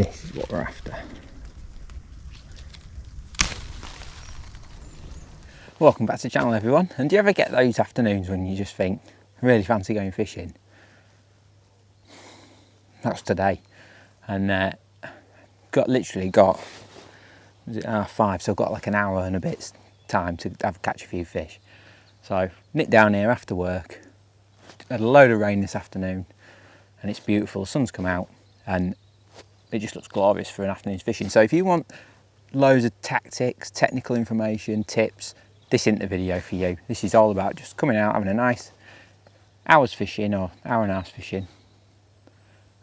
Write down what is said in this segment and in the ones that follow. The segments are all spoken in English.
This is what we're after. Welcome back to the channel, everyone. And do you ever get those afternoons when you just think, I really fancy going fishing? That's today. And literally got, was it 5:30, so I've got like an hour and a bit's time to catch a few fish. So nipped down here after work, had a load of rain this afternoon, and it's beautiful. The sun's come out and it just looks glorious for an afternoon's fishing. So if you want loads of tactics, technical information, tips, this isn't the video for you. This is all about just coming out, having a nice hour's fishing or hour and a half fishing.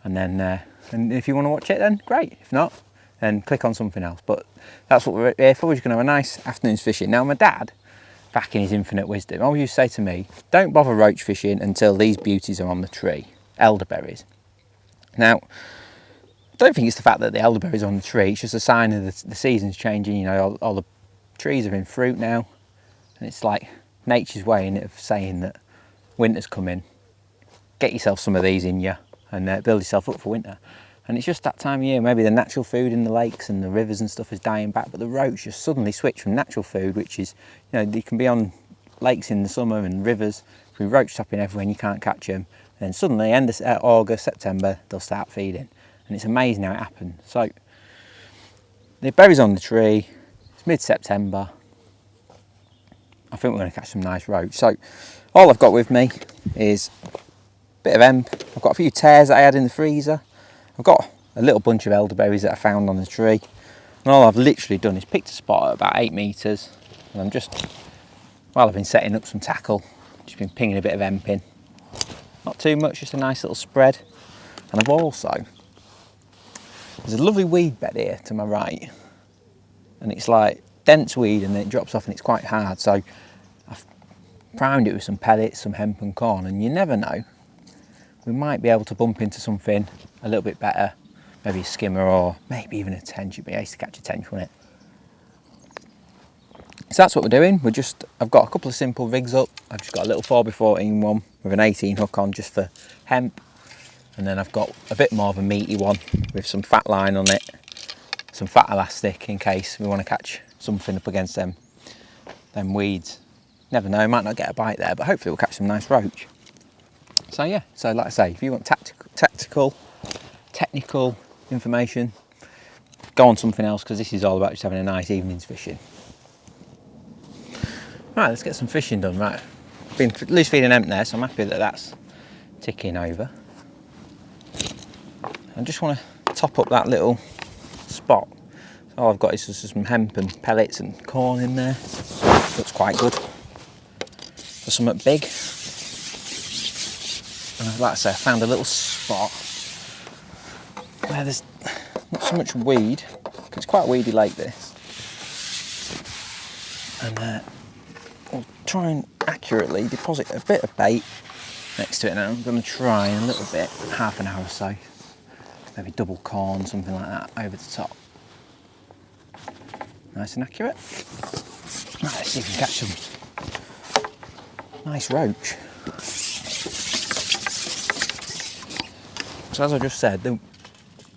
And then and if you want to watch it, then great. If not, then click on something else. But that's what we're here for. We're just going to have a nice afternoon's fishing. Now, my dad, back in his infinite wisdom, always used to say to me, don't bother roach fishing until these beauties are on the tree, elderberries. Now, I don't think it's the fact that the elderberries are on the tree, it's just a sign of the season's changing. You know, all the trees are in fruit now, and it's like nature's way in it of saying that winter's coming. Get yourself some of these in you and build yourself up for winter. And it's just that time of year. Maybe the natural food in the lakes and the rivers and stuff is dying back, but the roach just suddenly switch from natural food, which is, you know, they can be on lakes in the summer and rivers, be roach topping everywhere and you can't catch them. And then suddenly, end of August, September, they'll start feeding. And it's amazing how it happens. So the berries on the tree, it's mid-September. I think we're going to catch some nice roach. So all I've got with me is a bit of hemp. I've got a few tears that I had in the freezer. I've got a little bunch of elderberries that I found on the tree. And all I've literally done is picked a spot at about 8 metres. And I'm just, while I've been setting up some tackle, just been pinging a bit of hemp in. Not too much, just a nice little spread. And I've also, there's a lovely weed bed here to my right. And it's like dense weed and then it drops off and it's quite hard. So I've primed it with some pellets, some hemp and corn, and you never know. We might be able to bump into something a little bit better, maybe a skimmer or maybe even a tench. It'd be nice to catch a tench, wouldn't it? So that's what we're doing. I've got a couple of simple rigs up. I've just got a little 4x14 one with an 18 hook on just for hemp. And then I've got a bit more of a meaty one with some fat line on it, some fat elastic in case we want to catch something up against them weeds. Never know, might not get a bite there, but hopefully we'll catch some nice roach. So yeah, so like I say, if you want technical information, go on something else, because this is all about just having a nice evening's fishing. Right, let's get some fishing done. Right, I've been loose feeding hemp there, so I'm happy that that's ticking over. I just want to top up that little spot. So all I've got is just some hemp and pellets and corn in there. Looks quite good. For something big. And like I say, I found a little spot where there's not so much weed, because it's quite a weedy lake this. And I'll try and accurately deposit a bit of bait next to it now. I'm going to try in a little bit, half an hour or so. Maybe double corn, something like that, over the top. Nice and accurate. Right, let's see if we can catch some nice roach. So as I just said, the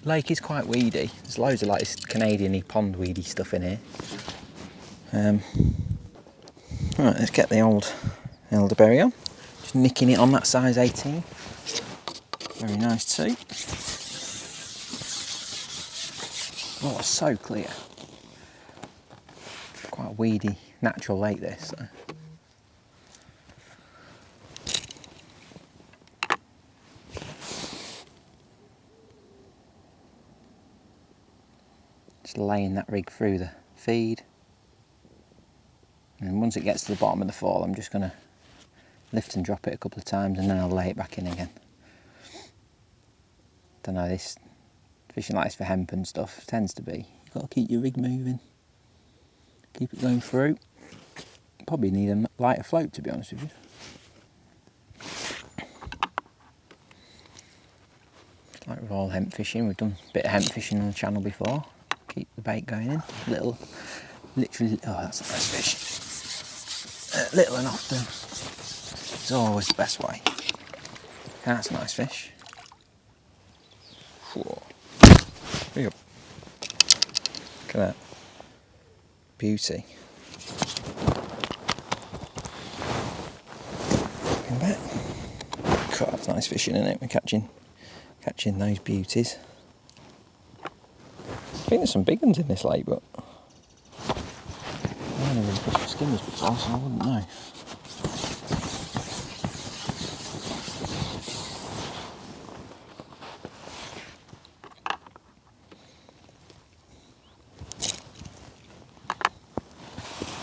lake is quite weedy. There's loads of like this Canadian-y pond weedy stuff in here. Right, let's get the old elderberry on. Just nicking it on that size 18. Very nice too. Oh, it's so clear. Quite a weedy, natural lake this. So. Just laying that rig through the feed. And once it gets to the bottom of the fall, I'm just going to lift and drop it a couple of times and then I'll lay it back in again. Don't know, this fishing like this for hemp and stuff tends to be, you've got to keep your rig moving, keep it going through. Probably need a lighter float, to be honest with you. Like with all hemp fishing, we've done a bit of hemp fishing on the channel before. Keep the bait going in, literally, oh that's a nice fish. Little and often, it's always the best way. That's a nice fish. Whoa. Look at that. Beauty. Come back. God, that's nice fishing, isn't it? We're catching those beauties. I think there's some big ones in this lake, but I've never really fished for skimmers before, so I wouldn't know.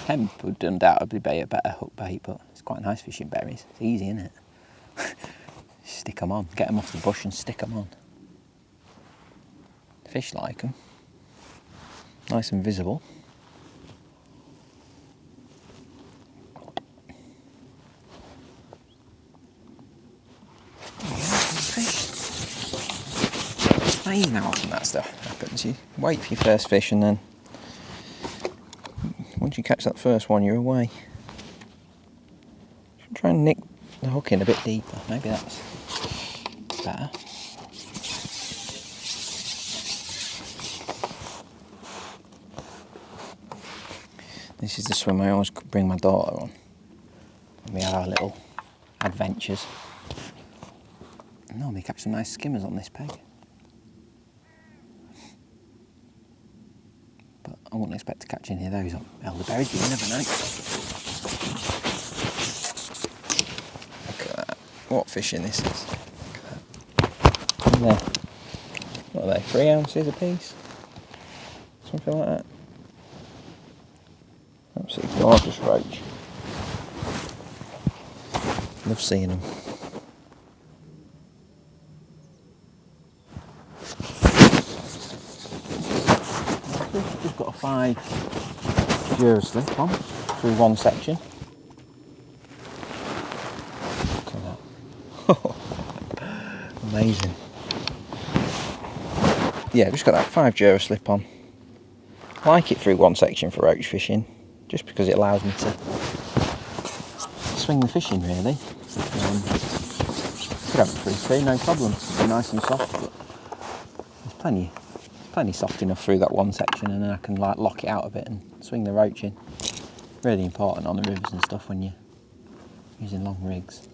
Hemp would undoubtedly be a better hook bait, but it's quite nice fishing berries. It's easy, isn't it? Stick them on, get them off the bush and stick them on. The fish like them. Nice and visible. Fish. It's amazing how often that stuff happens. You wait for your first fish and then once you catch that first one, you're away. Try and nick the hook in a bit deeper. Maybe that's better. This is the swim I always bring my daughter on. We have our little adventures. I normally catch some nice skimmers on this peg. But I wouldn't expect to catch any of those on elderberries, but you never know. Look at that. What fishing this is. Look at that. There. What are they, 3 ounces a piece? Something like that. Absolutely gorgeous roach. Love seeing them. Just got a 5 Euro slip on through one section. Look at that. Amazing. Yeah, just got that 5 Euro slip on. I like it through one section for roach fishing, just because it allows me to swing the fish in really. Could have it through 2, no problem. It'll be nice and soft, but there's plenty soft enough through that one section, and then I can like lock it out a bit and swing the roach in. Really important on the rivers and stuff when you're using long rigs.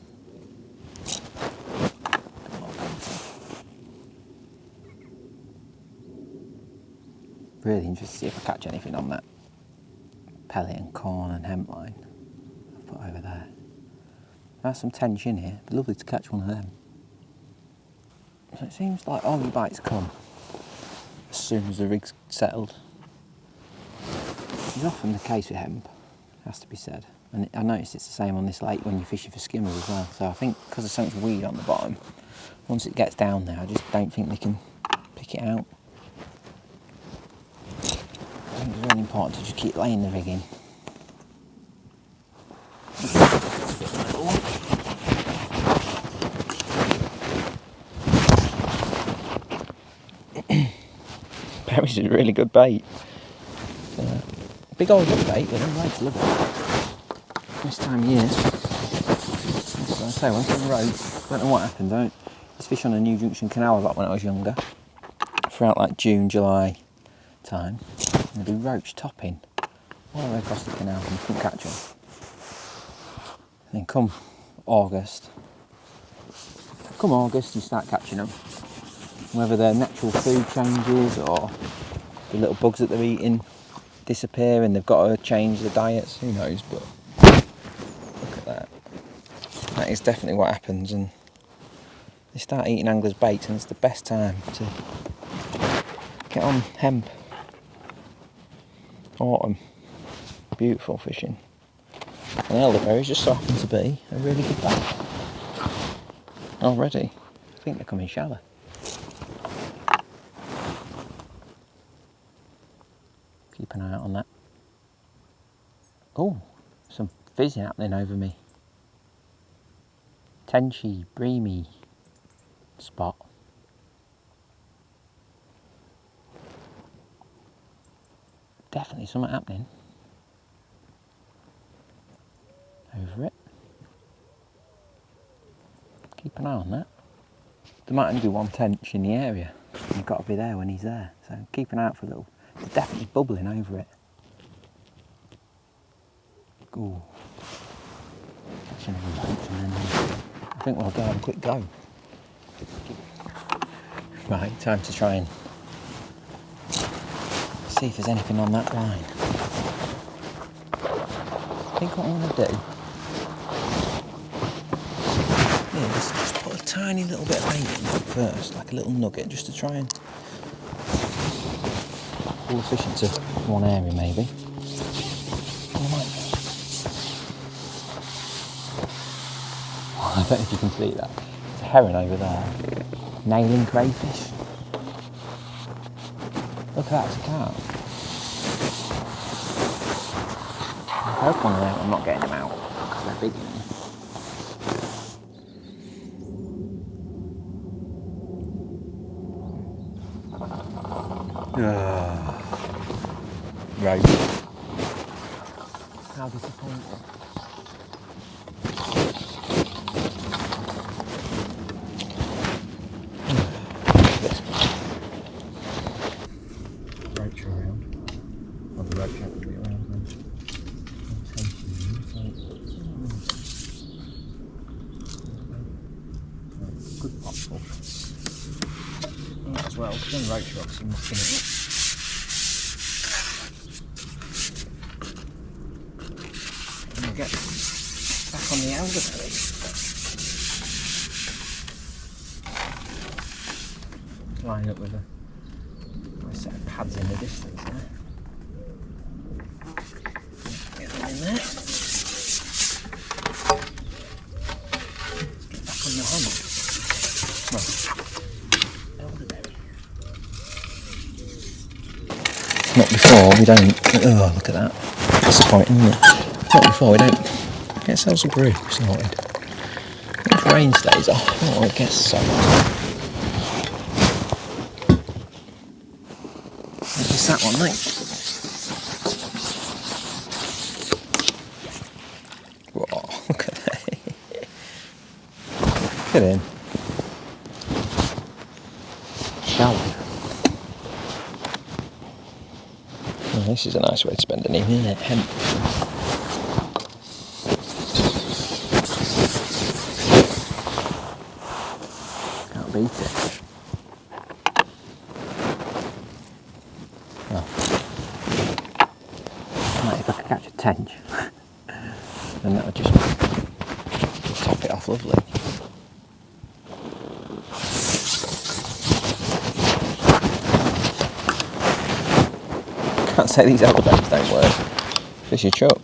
Really interested to see if I catch anything on that pellet and corn and hemp line I've put over there. There's some tench in here. It'd be lovely to catch one of them. So it seems like all the bites come as soon as the rig's settled. It's often the case with hemp, has to be said. And I noticed it's the same on this lake when you're fishing for skimmers as well. So I think because there's so much weed on the bottom, once it gets down there, I just don't think they can pick it out. I think it's really important to just keep laying the rig in. Berries is a really good bait. Big old hook bait, but them lakes love it. This time of year. As I say, once on the road, I don't know what happened. I used to fish on a New Junction canal a lot when I was younger. Throughout like June, July time. And there'd be roach topping all the way across the canal and you couldn't catch them. And then come August, you start catching them. Whether their natural food changes or the little bugs that they're eating disappear and they've got to change the diets, who knows, but look at that. That is definitely what happens, and they start eating anglers' baits, and it's the best time to get on hemp. Autumn, beautiful fishing. And elderberries just so happen to be a really good bait. Already, I think they're coming shallow. Keep an eye out on that. Oh, some fizz happening over me. Tenchy, breamy spot. Definitely something happening. Over it. Keep an eye on that. There might only be one tench in the area. You've got to be there when he's there. So keep an eye out for little. It's definitely bubbling over it. Ooh. That's another roach, and then I think we'll go have a quick go. Right, time to try and see if there's anything on that line. I think what I'm going to do is just put a tiny little bit of bait in first, like a little nugget, just to try and pull the fish into one area maybe. I don't know if you can see that. There's a heron over there, nailing crayfish. Look at that, it's a carp. I hope I'm not getting them out because they're big. Right. How disappointing. Roach around. Well, the roach happened to be around then. Good popful. As well, because then roach rocks are knocking it. And we'll get back on the elderberries. Line up with a nice set of pads in the distance there. Get them in there. Let's get back on the hummock. Well, elderberry. Not before we don't. Oh, look at that. Disappointing, isn't it? Not before we don't get ourselves a brew sorted. If rain stays off, oh, it gets so hot. What's that one, mate? Whoa, look at that. Get in. Shallow. Oh, this is a nice way to spend an evening, isn't it? Hemp. Can't beat it. Well, if I could catch a tench, then that would just top it off lovely. Can't say these elderberries don't work. Fish your chuck.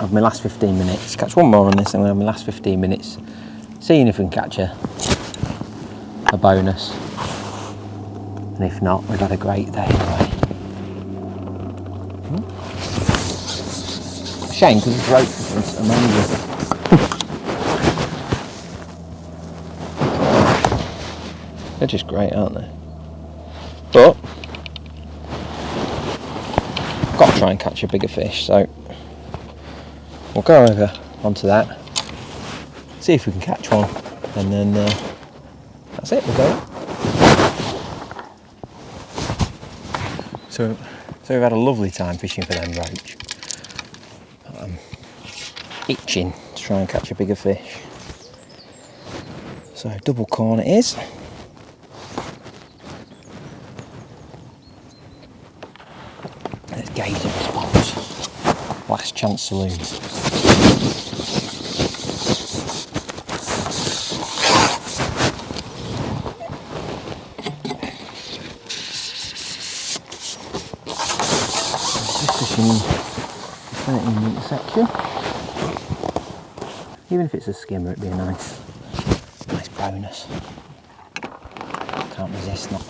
I've my last 15 minutes. Catch one more on this, and then my last 15 minutes, seeing if we can catch a bonus. And if not, we've had a great day anyway. Shame because this roach is amazing. They're just great, aren't they? But I've got to try and catch a bigger fish, so we'll go over onto that, see if we can catch one, and then that's it, we'll go. So we've had a lovely time fishing for them roach. I'm itching to try and catch a bigger fish. So double corn it is. Let's gauge the response. Last chance saloon. Just fishing the 13-metre section. Even if it's a skimmer, it'd be a nice bonus. Can't resist not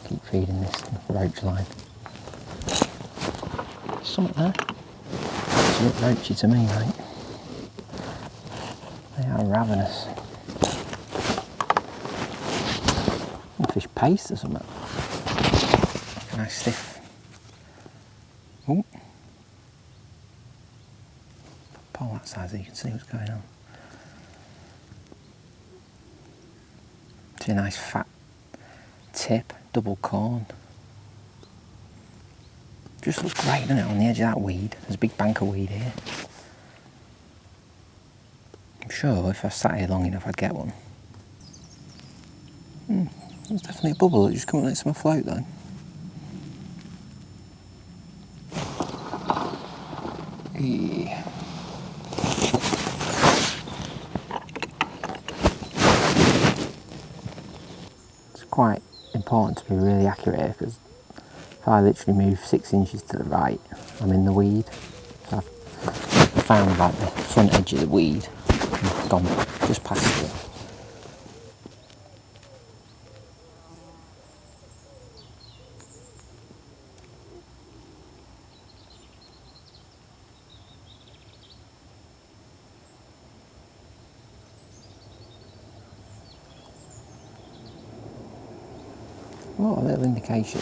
keep feeding this roach line. Something there. It's a bit roachy to me, mate. They are ravenous. Fish paste or something. Nice stiff. Ooh. that side so you can see what's going on. It's a nice fat tip, double corn. Just looks great, doesn't it, on the edge of that weed. There's a big bank of weed here. I'm sure if I sat here long enough I'd get one. There's definitely a bubble that just come and let some float though. Yeah. It's quite important to be really accurate here because if I literally move 6 inches to the right, I'm in the weed. So I've found like the front edge of the weed and gone just past it. What a little indication.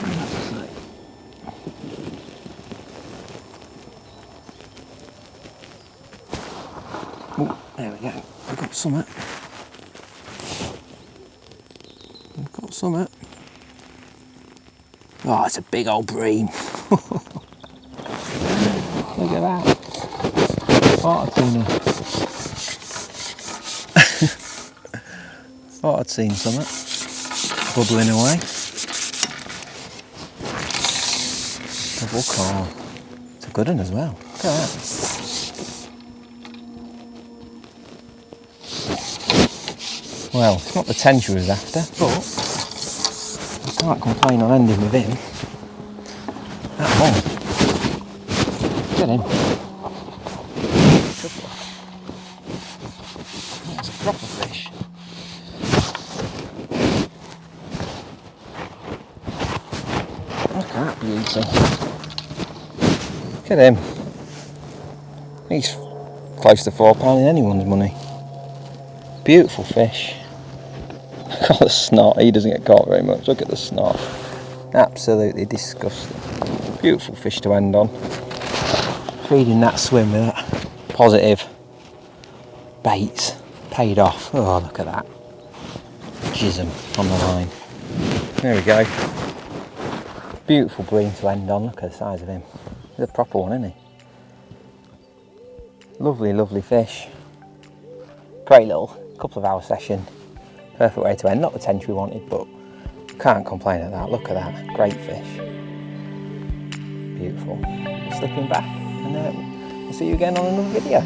Oh, there we go. We've got summit. We've got summit. Oh, it's a big old bream. Look at that. Thought I'd seen it. Thought I'd seen summit. Bubbling away. Double corn. It's a good one as well. Look at that. Well, it's not the tension I was after, but I can't complain on ending with him. That long. Get him. That's a proper fish. Look at that beauty. Look at him. He's close to £4 in anyone's money. Beautiful fish. Look at the snot. He doesn't get caught very much. Look at the snot. Absolutely disgusting. Beautiful fish to end on. Feeding that swim with that positive baits paid off. Oh, look at that. Jism on the line. There we go. Beautiful bream to end on. Look at the size of him. He's a proper one, isn't he? Lovely, lovely fish. Great little couple of hour session. Perfect way to end. Not the tench we wanted, but can't complain at that. Look at that. Great fish. Beautiful. Slipping back, and we'll see you again on another video.